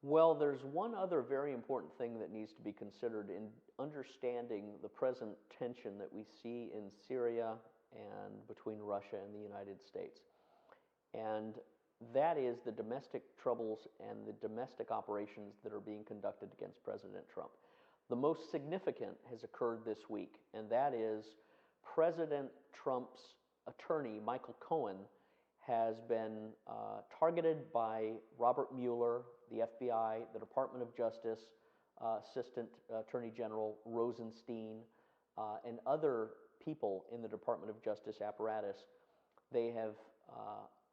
Well, there's one other very important thing that needs to be considered in understanding the present tension that we see in Syria and between Russia and the United States. And that is the domestic troubles and the domestic operations that are being conducted against President Trump. The most significant has occurred this week, and that is President Trump's attorney, Michael Cohen, has been targeted by Robert Mueller, the FBI, the Department of Justice, Assistant Attorney General Rosenstein, and other people in the Department of Justice apparatus. They have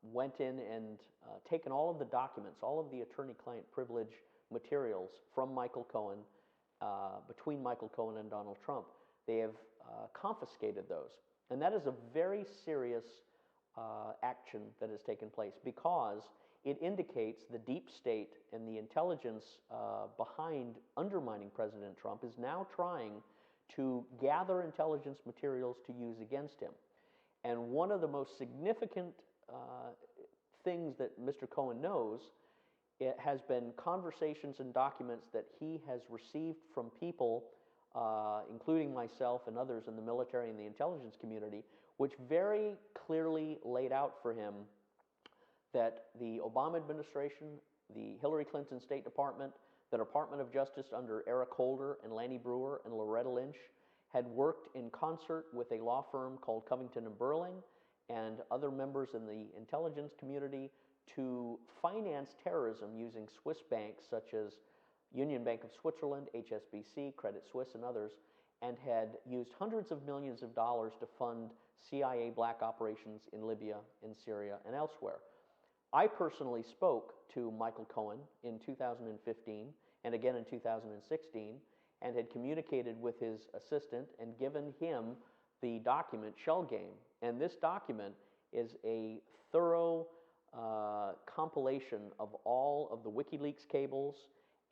went in and taken all of the documents, all of the attorney-client privilege materials from Michael Cohen, between Michael Cohen and Donald Trump. They have confiscated those. And that is a very serious action that has taken place because it indicates the deep state and the intelligence behind undermining President Trump is now trying to gather intelligence materials to use against him. And one of the most significant things that Mr. Cohen knows, it has been conversations and documents that he has received from people, including myself and others in the military and the intelligence community, which very clearly laid out for him that the Obama administration, the Hillary Clinton State Department, the Department of Justice under Eric Holder and Lanny Brewer and Loretta Lynch had worked in concert with a law firm called Covington and Burling and other members in the intelligence community to finance terrorism using Swiss banks such as Union Bank of Switzerland, HSBC, Credit Suisse, and others, and had used hundreds of millions of dollars to fund CIA black operations in Libya, in Syria, and elsewhere. I personally spoke to Michael Cohen in 2015 and again in 2016 and had communicated with his assistant and given him the document Shell Game. And this document is a thorough compilation of all of the WikiLeaks cables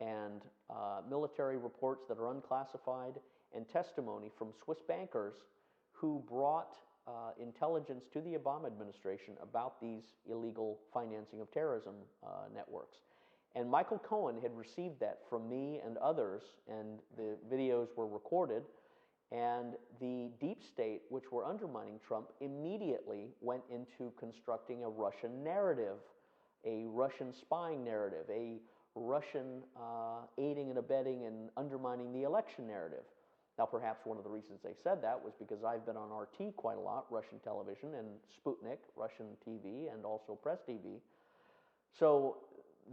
and military reports that are unclassified and testimony from Swiss bankers who brought intelligence to the Obama administration about these illegal financing of terrorism networks. And Michael Cohen had received that from me and others, and the videos were recorded. And the deep state, which were undermining Trump, immediately went into constructing a Russian narrative, a Russian spying narrative, a Russian aiding and abetting and undermining the election narrative. Now, perhaps one of the reasons they said that was because I've been on RT quite a lot, Russian television, and Sputnik, Russian TV, and also Press TV. So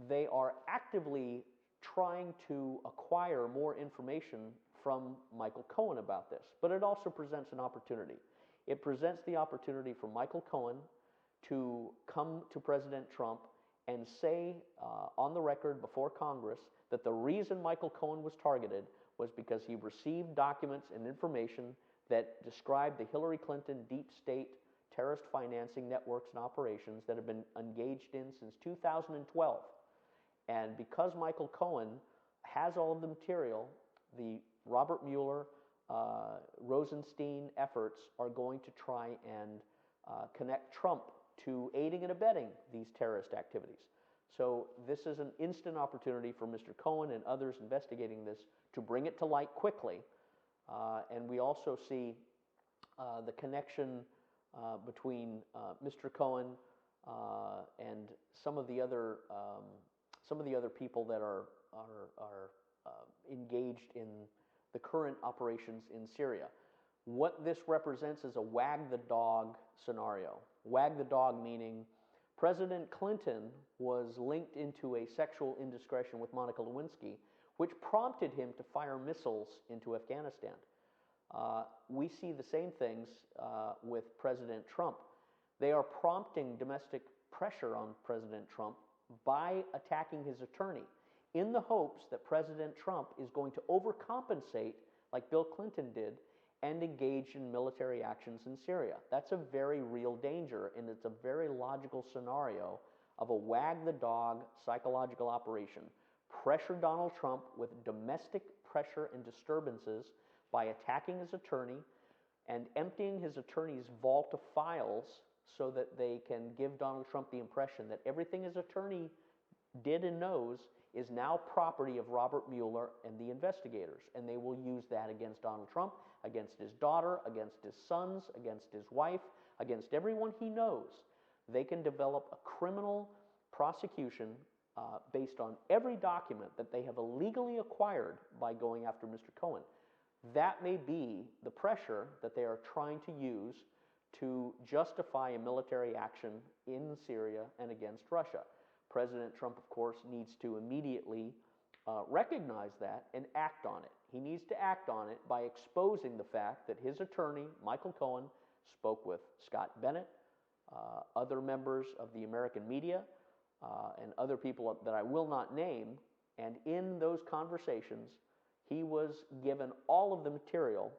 they are actively trying to acquire more information from Michael Cohen about this. But it also presents an opportunity. It presents the opportunity for Michael Cohen to come to President Trump and say on the record before Congress that the reason Michael Cohen was targeted was because he received documents and information that described the Hillary Clinton deep state terrorist financing networks and operations that have been engaged in since 2012. And because Michael Cohen has all of the material, the Robert Mueller, Rosenstein efforts are going to try and connect Trump to aiding and abetting these terrorist activities. So this is an instant opportunity for Mr. Cohen and others investigating this to bring it to light quickly. And we also see the connection between Mr. Cohen and some of the other people that are engaged in the current operations in Syria. What this represents is a wag the dog scenario. Wag the dog meaning President Clinton was linked into a sexual indiscretion with Monica Lewinsky, which prompted him to fire missiles into Afghanistan. We see the same things with President Trump. They are prompting domestic pressure on President Trump by attacking his attorney in the hopes that President Trump is going to overcompensate like Bill Clinton did and engage in military actions in Syria. That's a very real danger, and it's a very logical scenario of a wag-the-dog psychological operation. Pressure Donald Trump with domestic pressure and disturbances by attacking his attorney and emptying his attorney's vault of files so that they can give Donald Trump the impression that everything his attorney did and knows is now property of Robert Mueller and the investigators, and they will use that against Donald Trump, against his daughter, against his sons, against his wife, against everyone he knows. They can develop a criminal prosecution based on every document that they have illegally acquired by going after Mr. Cohen. That may be the pressure that they are trying to use to justify a military action in Syria and against Russia. President Trump, of course, needs to immediately recognize that and act on it. He needs to act on it by exposing the fact that his attorney, Michael Cohen, spoke with Scott Bennett, other members of the American media, and other people that I will not name, and in those conversations, he was given all of the material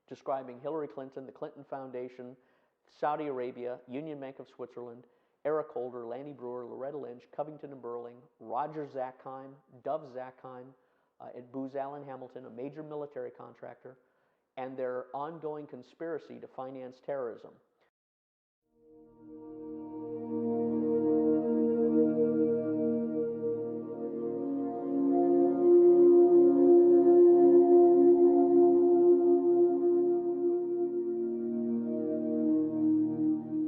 describing Hillary Clinton, the Clinton Foundation, Saudi Arabia, Union Bank of Switzerland, Eric Holder, Lanny Brewer, Loretta Lynch, Covington and Burling, Roger Zakheim, Dov Zakheim, and Booz Allen Hamilton, a major military contractor, and their ongoing conspiracy to finance terrorism.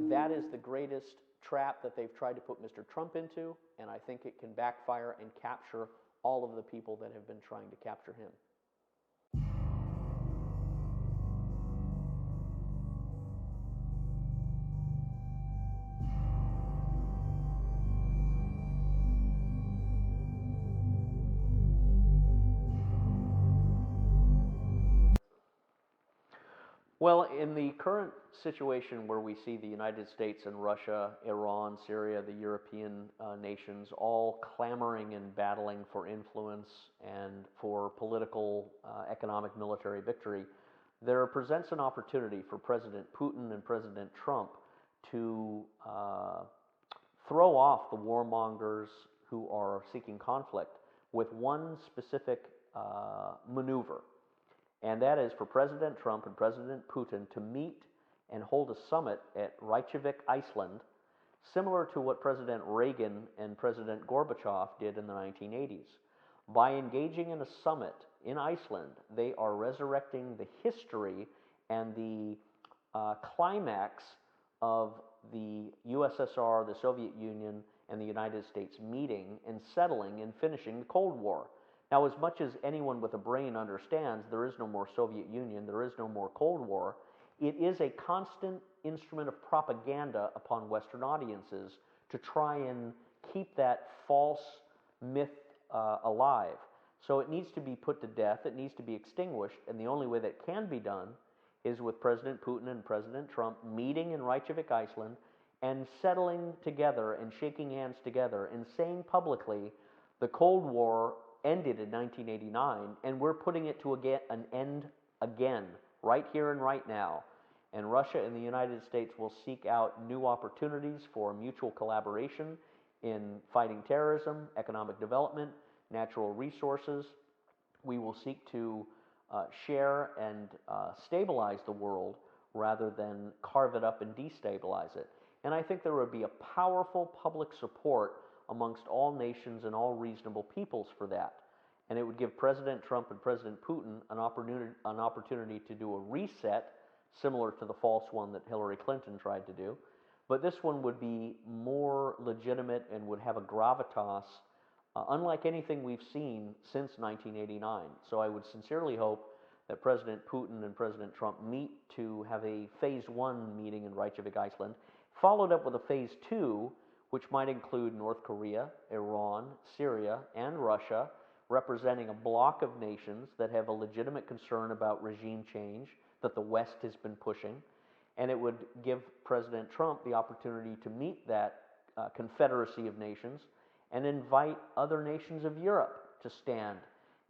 That is the greatest trap that they've tried to put Mr. Trump into, and I think it can backfire and capture all of the people that have been trying to capture him. Well, in the current situation where we see the United States and Russia, Iran, Syria, the European nations all clamoring and battling for influence and for political, economic, military victory, there presents an opportunity for President Putin and President Trump to throw off the warmongers who are seeking conflict with one specific maneuver. And that is for President Trump and President Putin to meet and hold a summit at Reykjavik, Iceland, similar to what President Reagan and President Gorbachev did in the 1980s. By engaging in a summit in Iceland, they are resurrecting the history and the climax of the USSR, the Soviet Union, and the United States meeting and settling and finishing the Cold War. Now, as much as anyone with a brain understands, there is no more Soviet Union, there is no more Cold War, it is a constant instrument of propaganda upon Western audiences to try and keep that false myth alive. So it needs to be put to death, it needs to be extinguished, and the only way that can be done is with President Putin and President Trump meeting in Reykjavik, Iceland, and settling together and shaking hands together and saying publicly the Cold War ended in 1989, and we're putting it to an end again, right here and right now. And Russia and the United States will seek out new opportunities for mutual collaboration in fighting terrorism, economic development, natural resources. We will seek to share and stabilize the world rather than carve it up and destabilize it. And I think there would be a powerful public support amongst all nations and all reasonable peoples for that. And it would give President Trump and President Putin an opportunity to do a reset, similar to the false one that Hillary Clinton tried to do. But this one would be more legitimate and would have a gravitas unlike anything we've seen since 1989. So I would sincerely hope that President Putin and President Trump meet to have a phase 1 meeting in Reykjavik, Iceland, followed up with a phase 2, which might include North Korea, Iran, Syria, and Russia, representing a bloc of nations that have a legitimate concern about regime change that the West has been pushing. And it would give President Trump the opportunity to meet that confederacy of nations and invite other nations of Europe to stand.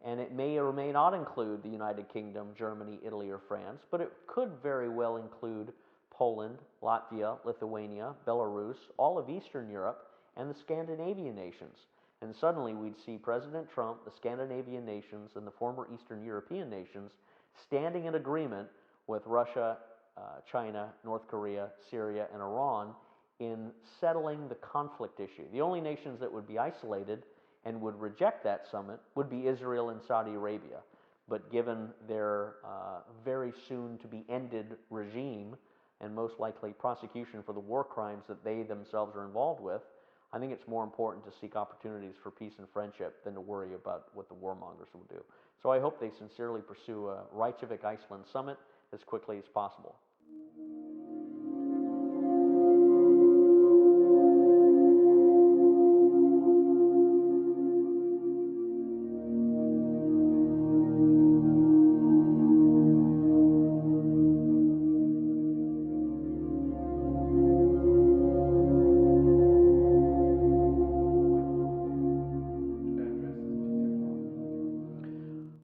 And it may or may not include the United Kingdom, Germany, Italy, or France, but it could very well include Poland, Latvia, Lithuania, Belarus, all of Eastern Europe, and the Scandinavian nations. And suddenly we'd see President Trump, the Scandinavian nations, and the former Eastern European nations standing in agreement with Russia, China, North Korea, Syria, and Iran in settling the conflict issue. The only nations that would be isolated and would reject that summit would be Israel and Saudi Arabia. But given their very soon to be ended regime and most likely prosecution for the war crimes that they themselves are involved with, I think it's more important to seek opportunities for peace and friendship than to worry about what the warmongers will do. So I hope they sincerely pursue a Reykjavik, Iceland summit as quickly as possible.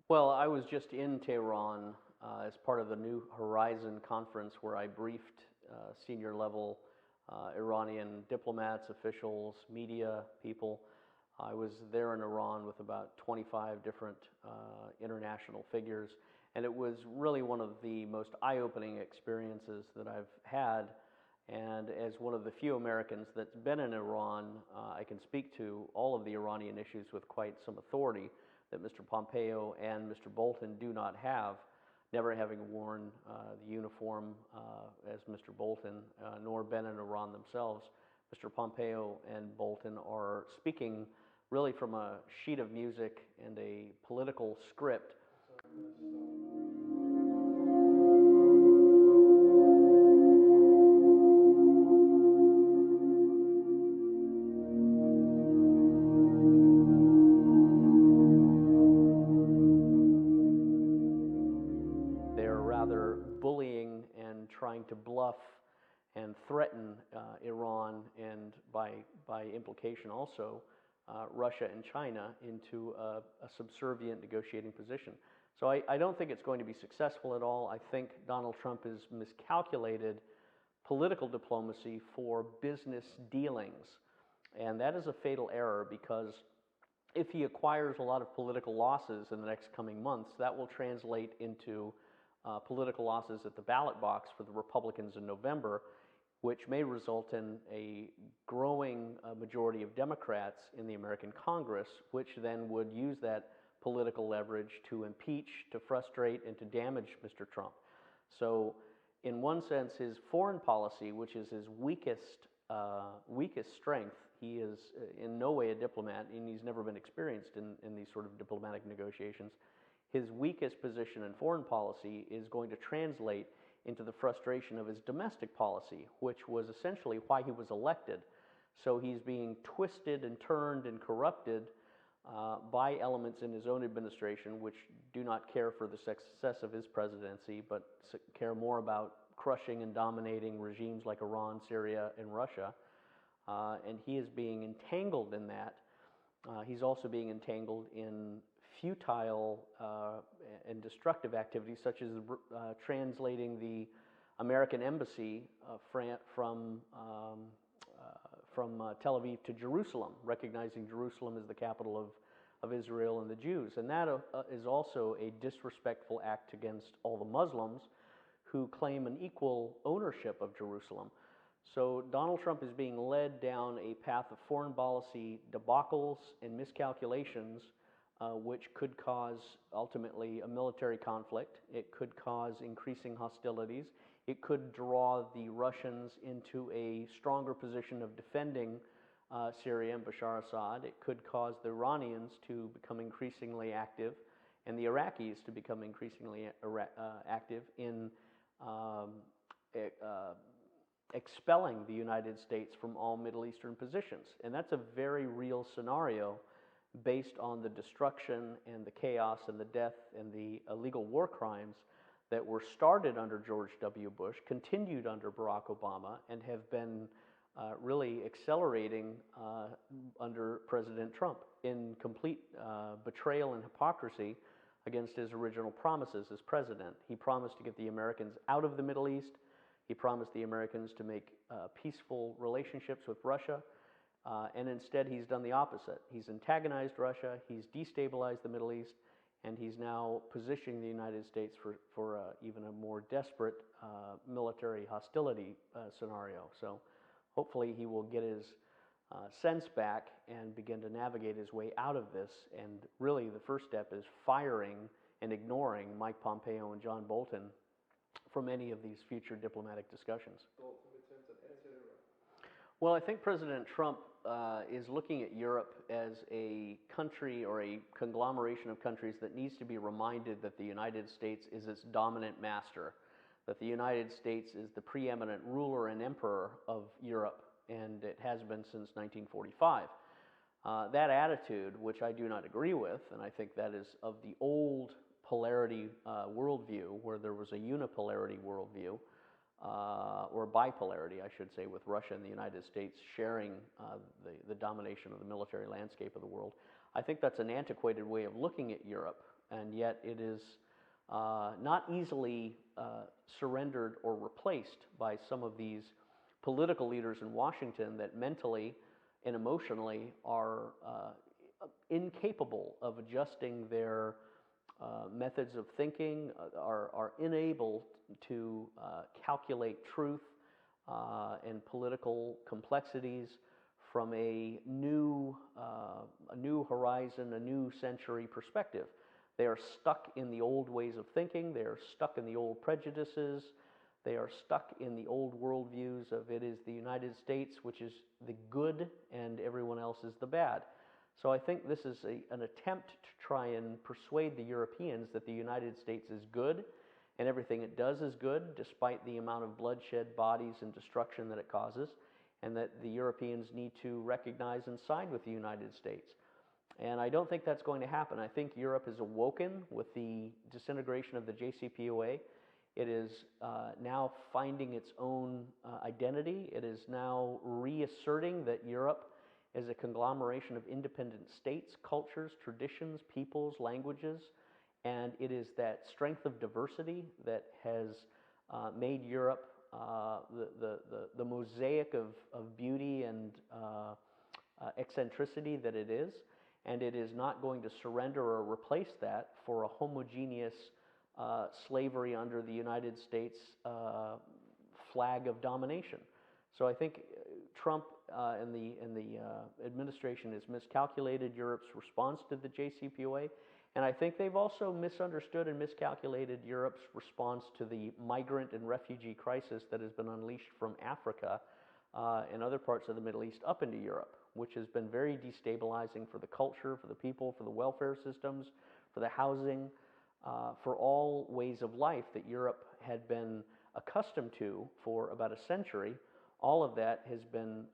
Well, I was just in Tehran as part of the New Horizon conference where I briefed senior level Iranian diplomats, officials, media people. I was there in Iran with about 25 different international figures, and it was really one of the most eye-opening experiences that I've had. And as one of the few Americans that's been in Iran, I can speak to all of the Iranian issues with quite some authority that Mr. Pompeo and Mr. Bolton do not have, never having worn the uniform as Mr. Bolton, nor been in Iran themselves. Mr. Pompeo and Bolton are speaking really from a sheet of music and a political script. They're rather bullying and trying to bluff and threaten Iran and by implication also Russia and China into a subservient negotiating position. So I don't think it's going to be successful at all. I think Donald Trump has miscalculated political diplomacy for business dealings. And that is a fatal error because if he acquires a lot of political losses in the next coming months, that will translate into political losses at the ballot box for the Republicans in November, which may result in a growing majority of Democrats in the American Congress, which then would use that political leverage to impeach, to frustrate, and to damage Mr. Trump. So in one sense, his foreign policy, which is his weakest strength, he is in no way a diplomat, and he's never been experienced in these sort of diplomatic negotiations. His weakest position in foreign policy is going to translate into the frustration of his domestic policy, which was essentially why he was elected. So he's being twisted and turned and corrupted by elements in his own administration which do not care for the success of his presidency, but care more about crushing and dominating regimes like Iran, Syria, and Russia. And he is being entangled in that. He's also being entangled in futile and destructive activities, such as translating the American embassy from Tel Aviv to Jerusalem, recognizing Jerusalem as the capital of Israel and the Jews. And that is also a disrespectful act against all the Muslims who claim an equal ownership of Jerusalem. So Donald Trump is being led down a path of foreign policy debacles and miscalculations, which could cause ultimately a military conflict. It could cause increasing hostilities. It could draw the Russians into a stronger position of defending Syria and Bashar Assad. It could cause the Iranians to become increasingly active and the Iraqis to become increasingly active in expelling the United States from all Middle Eastern positions. And that's a very real scenario based on the destruction and the chaos and the death and the illegal war crimes that were started under George W. Bush, continued under Barack Obama, and have been really accelerating under President Trump in complete betrayal and hypocrisy against his original promises as president. He promised to get the Americans out of the Middle East. He promised the Americans to make peaceful relationships with Russia. And instead, he's done the opposite. He's antagonized Russia, he's destabilized the Middle East, and he's now positioning the United States for even a more desperate military hostility scenario. So hopefully he will get his sense back and begin to navigate his way out of this. And really, the first step is firing and ignoring Mike Pompeo and John Bolton from any of these future diplomatic discussions. Well, I think President Trump is looking at Europe as a country or a conglomeration of countries that needs to be reminded that the United States is its dominant master, that the United States is the preeminent ruler and emperor of Europe, and it has been since 1945. That attitude, which I do not agree with, and I think that is of the old polarity worldview, where there was a unipolarity worldview, or bipolarity, I should say, with Russia and the United States sharing the domination of the military landscape of the world. I think that's an antiquated way of looking at Europe, and yet it is not easily surrendered or replaced by some of these political leaders in Washington that mentally and emotionally are incapable of adjusting their methods of thinking, are unable to calculate truth and political complexities from a new horizon, a new century perspective. They are stuck in the old ways of thinking. They are stuck in the old prejudices. They are stuck in the old worldviews of it is the United States, which is the good, and everyone else is the bad. So I think this is an attempt to try and persuade the Europeans that the United States is good and everything it does is good, despite the amount of bloodshed, bodies, and destruction that it causes, and that the Europeans need to recognize and side with the United States. And I don't think that's going to happen. I think Europe is awoken with the disintegration of the JCPOA. It is now finding its own identity. It is now reasserting that Europe is a conglomeration of independent states, cultures, traditions, peoples, languages, and it is that strength of diversity that has made Europe the mosaic of beauty and eccentricity that it is, and it is not going to surrender or replace that for a homogeneous slavery under the United States flag of domination. So I think Trump and the administration has miscalculated Europe's response to the JCPOA, and I think they've also misunderstood and miscalculated Europe's response to the migrant and refugee crisis that has been unleashed from Africa and other parts of the Middle East up into Europe, which has been very destabilizing for the culture, for the people, for the welfare systems, for the housing, for all ways of life that Europe had been accustomed to for about a century. All of that has been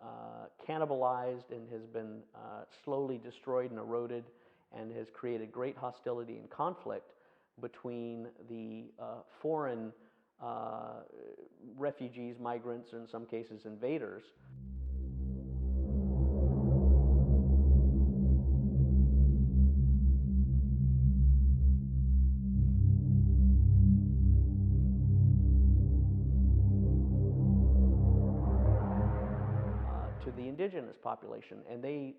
cannibalized and has been slowly destroyed and eroded, and has created great hostility and conflict between the foreign refugees, migrants, and in some cases invaders. To the indigenous population, and they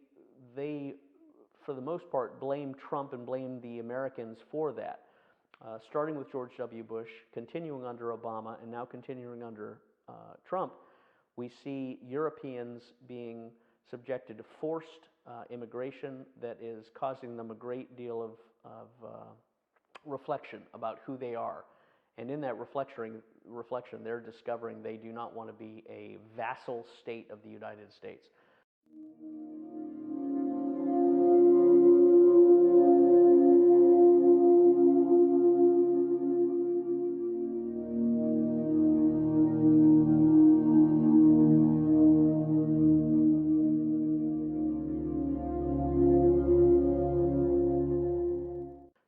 for the most part blame Trump and blame the Americans for that, starting with George W. Bush, continuing under Obama, and now continuing under Trump. We see Europeans being subjected to forced immigration that is causing them a great deal of reflection about who they are. And in that reflection, they're discovering they do not want to be a vassal state of the United States.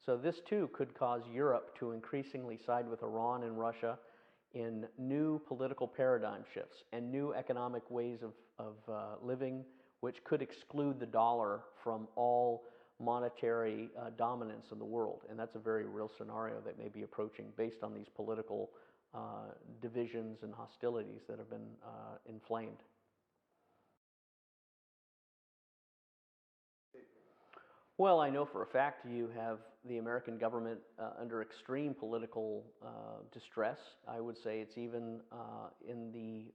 So this too could cause Europe to increasingly side with Iran and Russia in new political paradigm shifts and new economic ways of living, which could exclude the dollar from all monetary dominance in the world. And that's a very real scenario that may be approaching based on these political divisions and hostilities that have been inflamed. Well, I know for a fact you have the American government under extreme political distress. I would say it's even in the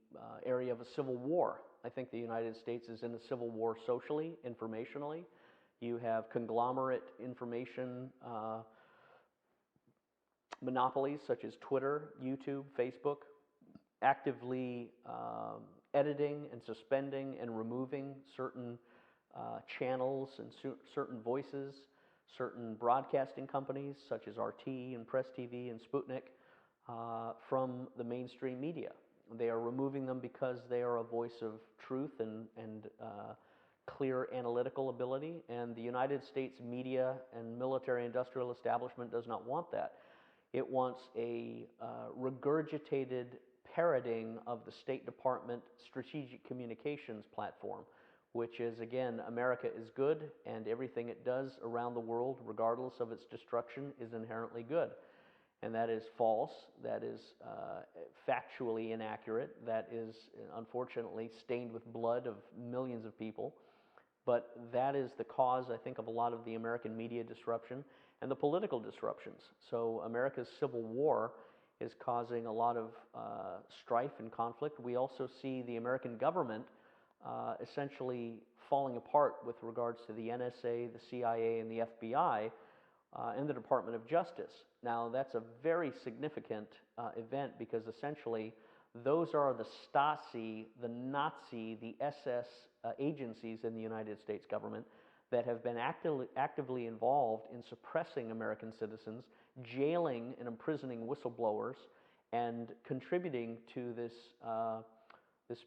area of a civil war. I think the United States is in a civil war socially, informationally. You have conglomerate information monopolies such as Twitter, YouTube, Facebook, actively editing and suspending and removing certain channels and certain voices, certain broadcasting companies such as RT and Press TV and Sputnik from the mainstream media. They are removing them because they are a voice of truth and clear analytical ability, and the United States media and military industrial establishment does not want that. It wants a regurgitated parroting of the State Department strategic communications platform, which is, again, America is good and everything it does around the world, regardless of its destruction, is inherently good. And that is false, that is factually inaccurate, that is unfortunately stained with blood of millions of people. But that is the cause, I think, of a lot of the American media disruption and the political disruptions. So America's civil war is causing a lot of strife and conflict. We also see the American government essentially falling apart with regards to the NSA, the CIA, and the FBI, and the Department of Justice. Now, that's a very significant event because essentially those are the Stasi, the Nazi, the SS agencies in the United States government that have been actively involved in suppressing American citizens, jailing and imprisoning whistleblowers, and contributing to this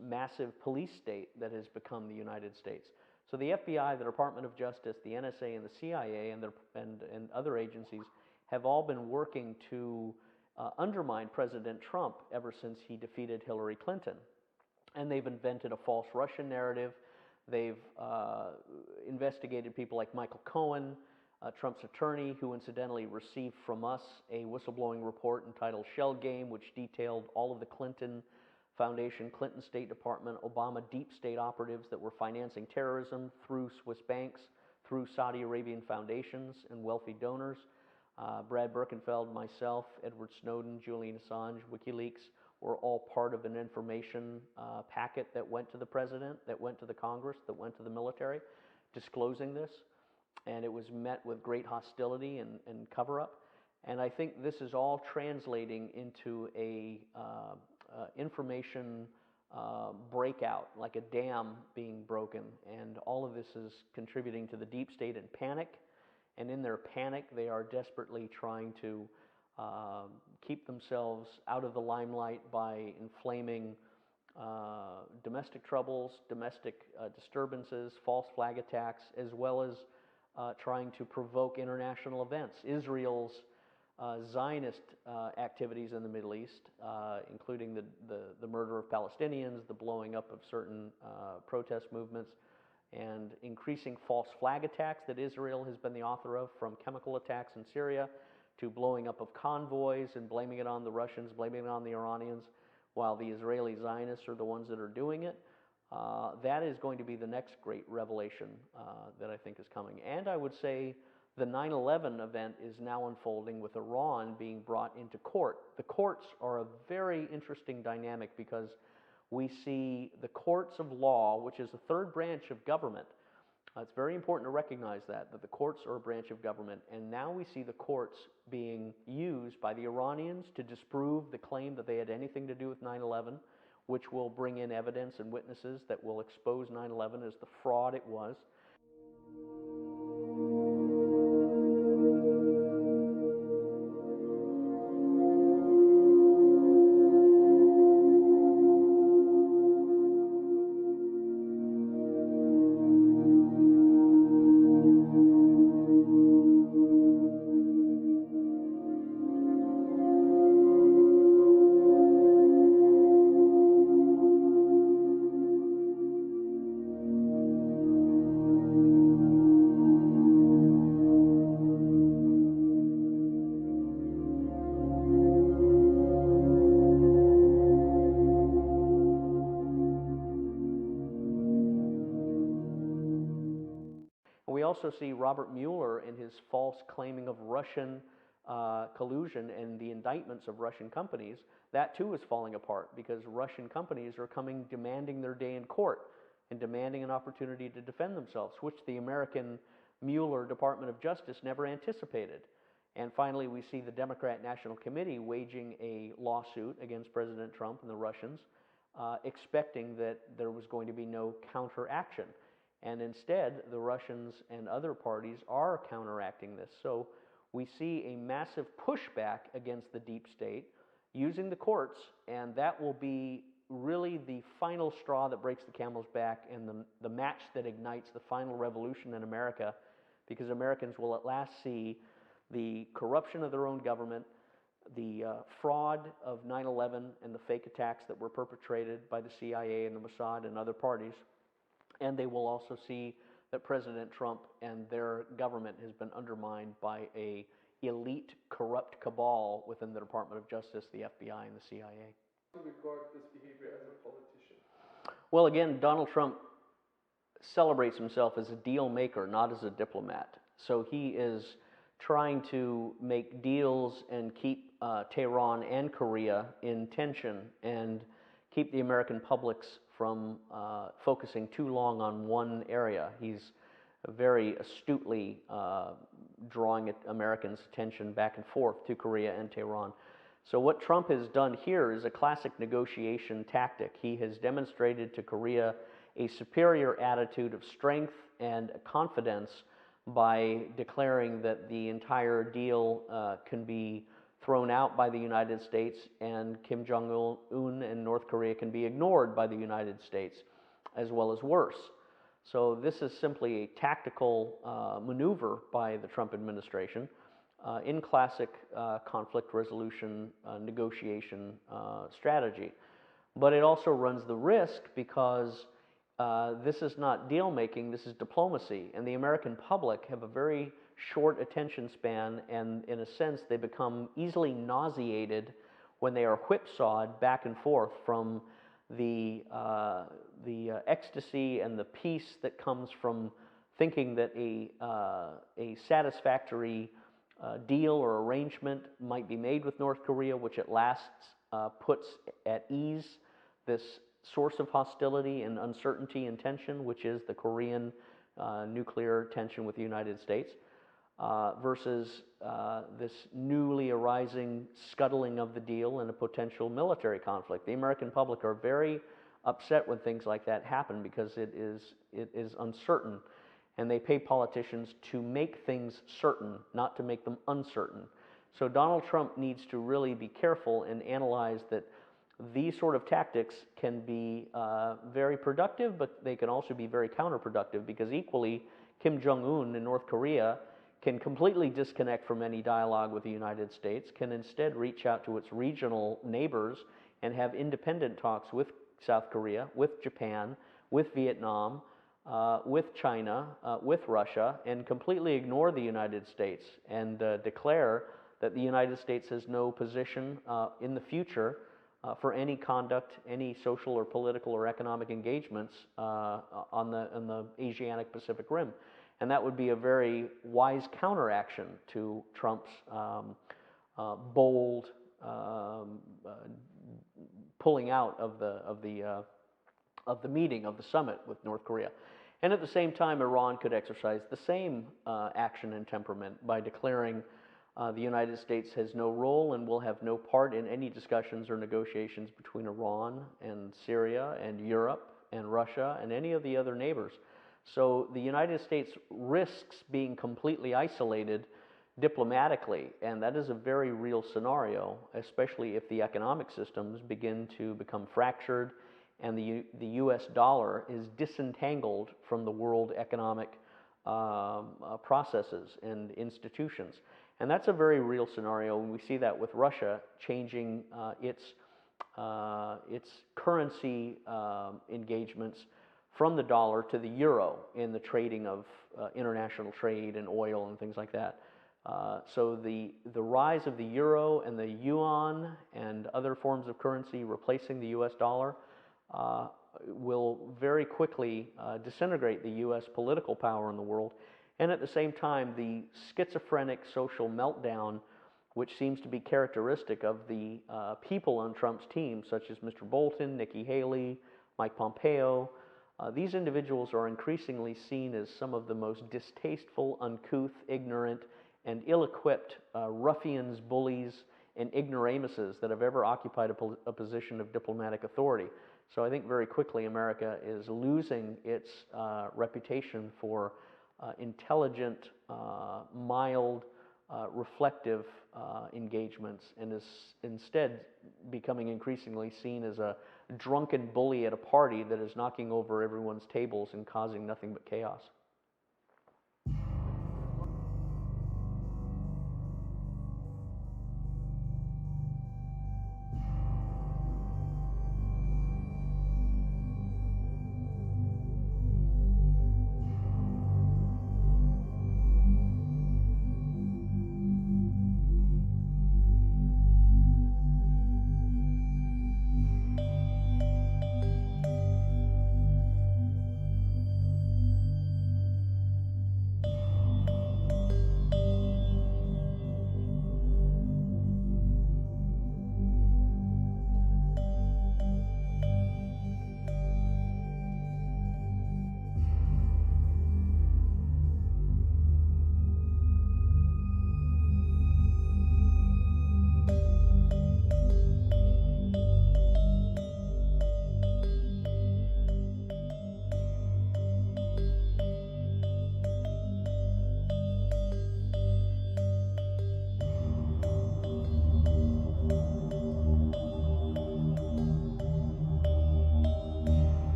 massive police state that has become the United States. So the FBI, the Department of Justice, the NSA, and the CIA, and other agencies have all been working to undermine President Trump ever since he defeated Hillary Clinton. And they've invented a false Russian narrative. They've investigated people like Michael Cohen, Trump's attorney, who incidentally received from us a whistleblowing report entitled Shell Game, which detailed all of the Clinton Foundation, Clinton State Department, Obama deep state operatives that were financing terrorism through Swiss banks, through Saudi Arabian foundations and wealthy donors. Brad Birkenfeld, myself, Edward Snowden, Julian Assange, WikiLeaks were all part of an information packet that went to the president, that went to the Congress, that went to the military, disclosing this. And it was met with great hostility and cover-up. And I think this is all translating into a information breakout, like a dam being broken. And all of this is contributing to the deep state in panic. And in their panic, they are desperately trying to keep themselves out of the limelight by inflaming domestic troubles, domestic disturbances, false flag attacks, as well as trying to provoke international events. Israel's Zionist activities in the Middle East, including the murder of Palestinians, the blowing up of certain protest movements, and increasing false flag attacks that Israel has been the author of, from chemical attacks in Syria to blowing up of convoys and blaming it on the Russians, blaming it on the Iranians, while the Israeli Zionists are the ones that are doing it. That is going to be the next great revelation that I think is coming. And I would say the 9/11 event is now unfolding with Iran being brought into court. The courts are a very interesting dynamic because we see the courts of law, which is the third branch of government. It's very important to recognize that the courts are a branch of government. And now we see the courts being used by the Iranians to disprove the claim that they had anything to do with 9/11, which will bring in evidence and witnesses that will expose 9/11 as the fraud it was. also see Robert Mueller and his false claiming of Russian collusion and the indictments of Russian companies. That too is falling apart because Russian companies are coming demanding their day in court and demanding an opportunity to defend themselves, which the American Mueller Department of Justice never anticipated. And finally, we see the Democrat National Committee waging a lawsuit against President Trump and the Russians, expecting that there was going to be no counteraction. And instead, the Russians and other parties are counteracting this. So we see a massive pushback against the deep state using the courts, and that will be really the final straw that breaks the camel's back and the match that ignites the final revolution in America, because Americans will at last see the corruption of their own government, the fraud of 9/11 and the fake attacks that were perpetrated by the CIA and the Mossad and other parties, and they will also see that President Trump and their government has been undermined by a elite corrupt cabal within the Department of Justice, the FBI, and the CIA. Regard this behavior as a politician? Well, again, Donald Trump celebrates himself as a deal maker, not as a diplomat. So he is trying to make deals and keep Tehran and Korea in tension and keep the American publics from focusing too long on one area. He's very astutely drawing Americans' attention back and forth to Korea and Tehran. So what Trump has done here is a classic negotiation tactic. He has demonstrated to Korea a superior attitude of strength and confidence by declaring that the entire deal can be thrown out by the United States and Kim Jong-un and North Korea can be ignored by the United States, as well as worse. So this is simply a tactical maneuver by the Trump administration in classic conflict resolution negotiation strategy. But it also runs the risk because this is not deal making, this is diplomacy, and the American public have a very short attention span, and in a sense they become easily nauseated when they are whipsawed back and forth from the ecstasy and the peace that comes from thinking that a satisfactory deal or arrangement might be made with North Korea, which at last puts at ease this source of hostility and uncertainty and tension, which is the Korean nuclear tension with the United States, versus this newly arising scuttling of the deal and a potential military conflict. The American public are very upset when things like that happen because it is uncertain, and they pay politicians to make things certain, not to make them uncertain. So Donald Trump needs to really be careful and analyze that these sort of tactics can be very productive, but they can also be very counterproductive, because equally Kim Jong-un in North Korea can completely disconnect from any dialogue with the United States, can instead reach out to its regional neighbors and have independent talks with South Korea, with Japan, with Vietnam, with China, with Russia, and completely ignore the United States and declare that the United States has no position in the future for any conduct, any social or political or economic engagements on the Asiatic Pacific Rim. And that would be a very wise counteraction to Trump's bold pulling out of the meeting, of the summit with North Korea. And at the same time, Iran could exercise the same action and temperament by declaring the United States has no role and will have no part in any discussions or negotiations between Iran and Syria and Europe and Russia and any of the other neighbors. So the United States risks being completely isolated diplomatically, and that is a very real scenario, especially if the economic systems begin to become fractured and the US dollar is disentangled from the world economic processes and institutions. And that's a very real scenario, and we see that with Russia changing its currency engagements from the dollar to the euro in the trading of international trade and oil and things like that. So the rise of the euro and the yuan and other forms of currency replacing the US dollar will very quickly disintegrate the US political power in the world. And at the same time, the schizophrenic social meltdown, which seems to be characteristic of the people on Trump's team, such as Mr. Bolton, Nikki Haley, Mike Pompeo. These individuals are increasingly seen as some of the most distasteful, uncouth, ignorant, and ill-equipped ruffians, bullies, and ignoramuses that have ever occupied a position of diplomatic authority. So I think very quickly America is losing its reputation for intelligent, mild, reflective engagements, and is instead becoming increasingly seen as a drunken bully at a party that is knocking over everyone's tables and causing nothing but chaos.